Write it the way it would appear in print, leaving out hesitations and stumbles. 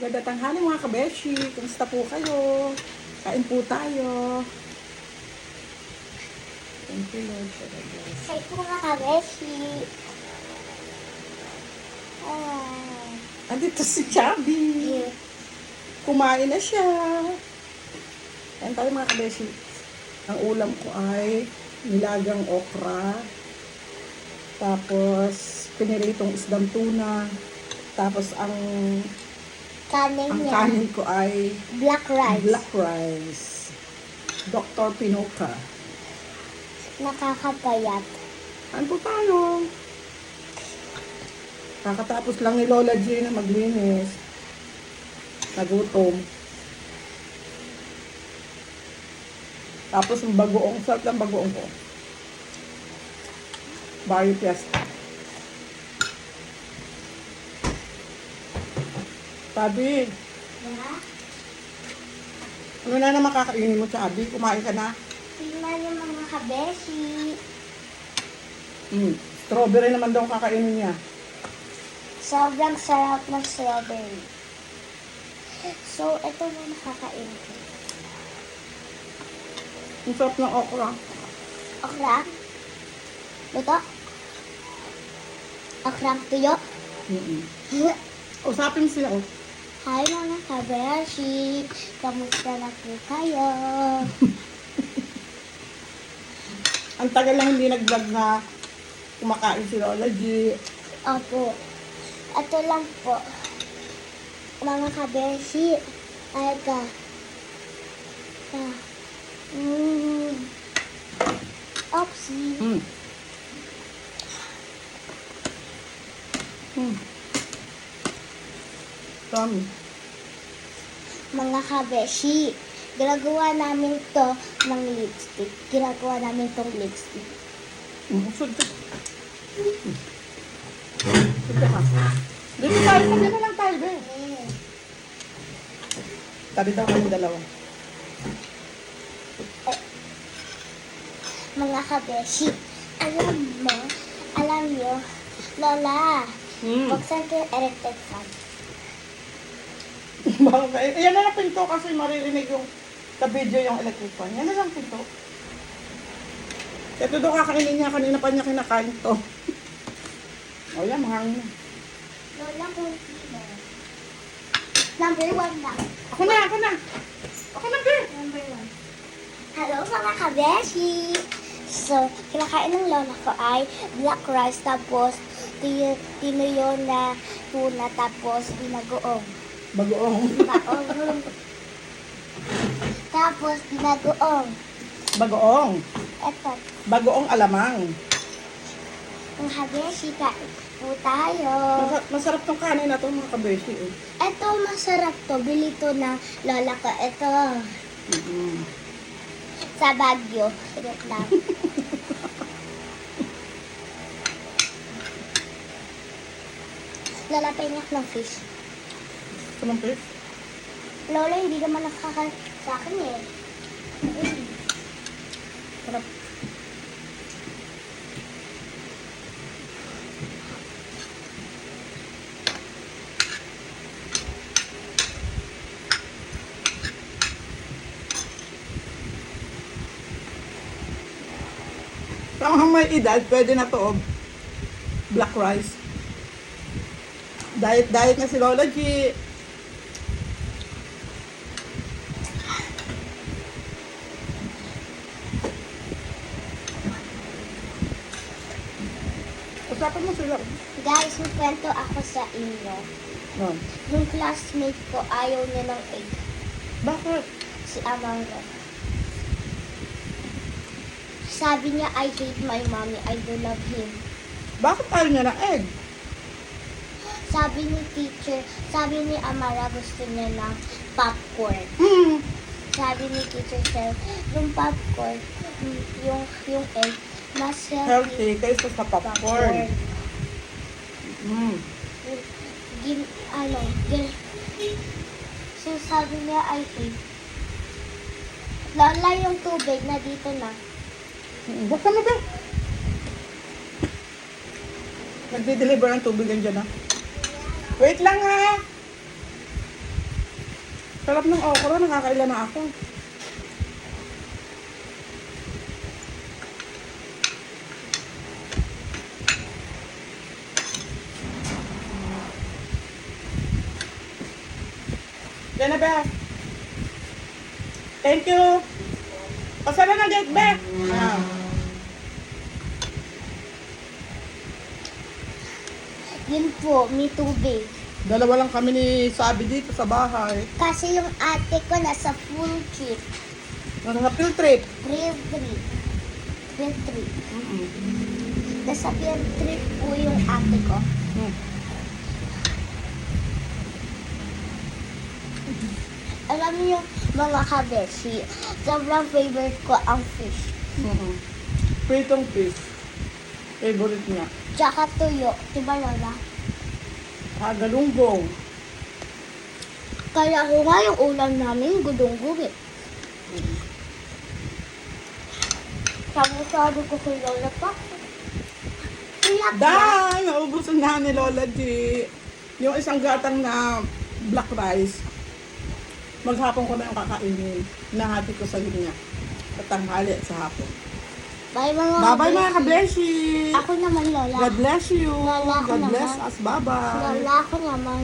Ganda tanghali mga kabeshi. Kumusta po kayo? Kain po tayo. Thank you, Lord, for the bless. Say po mga kabeshi. Ah. Andito si Chubby. Kumain na siya. Kain tayo mga kabeshi. Ang ulam ko ay nilagang okra. Tapos, piniritong isdang tuna. Tapos, ang kanin ko ay Black rice. black rice. Dr. Pinoca. Nakakapayat. Kain po tayo. Kakatapos lang ni Lola G na maglinis. Nagutom. Tapos yung bagoong, sarap ng bagoong ko. Barrio Fiesta. Sabi, Yeah? ano na naman kakainin mo, Sabi? Kumain ka na? Tingnan yung mga kabeshi. Strawberry naman daw kakainin niya. Sobrang sarap ng strawberry. So, ito na nakakain ko. Ang sarap ng okra. Okra. Luto. Okrang tuyo. Usapin siya. Oh. Hi mga kabeshi. Kamusta na po kayo? Ang tagal lang hindi nag-vlog na kumakain si Lola G. Opo. Ito lang po. Mga kabeshi. Ay ka. Oopsie. Tommy. Mga kabeshi. Ginagawa namin to ng lipstick. Ginagawa namin tong lipstick. Usod ka. Usod ka. Dito tayo. Sabi na lang tayo, be. Tabi daw kami dalawa. Mga kabeshi. Alam nyo, Lola, buksan ko yung electric fan. Yan na lang pinto kasi maririnig yung sa video yung electric fan. Yan na lang pinto. Ito daw kakainin niya. Kanina pa niya kinakain to. O yan, mahangin na. Lola, kunti mo. Number 1 lang. Ako na, ako na. Ako na, be. Number 1. Hello mga kabeshi! So, kinakain ng lola ko ay black rice tapos tinuyo na tuna tapos dinagoong. Bagoong. Bagoong. Tapos dinagoong. Bagoong. Eto, Bagoong alamang. mga kabeshi, kain po tayo. Masarap tong kanin na to mga kabeshi. Eh. Eto, masarap to. Bili to na lola ko. Eto, sa Baguio. Wait lang. Lola, painak ng fish. Ito ng fish. Lola, hindi naman nakaka sa akin eh. Sarap. Kung may edad, pwede na to. Black rice. Diet na si Lola G. Usapan mo sila. Guys, may kwento ako sa inyo. Oh. Yung classmate ko ayaw niya ng egg. Bakit? Si Amanda. Sabi niya, I hate my mommy. I do love him. Bakit ayaw niya ng egg? Sabi ni teacher, sabi ni Amara gusto niya ng popcorn. Sabi ni teacher sir, yung popcorn, yung egg, mas Healthy kaysa sa popcorn. So sabi niya, I hate. Lola yung tubig na dito na. Basta mo ba? Nagdi-deliver ang tubig yan dyan, ha? Wait lang, ha? Sarap ng okra, nakakaila na ako. Yan na, Be. Thank you. Pasara na gate, Be. Ah. Yun po, may tubig. Dalawa lang kami ni Sabi dito sa bahay. Kasi yung ate ko nasa full trip. Nasa field trip. Field trip. Field trip. Nasa field trip po yung ate ko. Mm. Alam niyo mga kabeshi, sobrang favorite ko ang fish. Pritong fish. Favorite niya. Tsaka tuyo. Diba, Lola? Galunggong. Kaya ko nga yung ulam namin, gudong-gung eh. Sabi ko kay Lola pa. Tilapia. Dahil naubusan na ni Lola G. Yung isang gatang na black rice. Maghapon ko na yung kakainin. Nahati ko sa linya. Sa tanghali at sa hapon. Bye mga Bye-bye mga kabeshi. kabeshi! Ako naman, Lola. God bless you! Lola, ako God bless naman. us. Bye-bye! Lola, ako naman.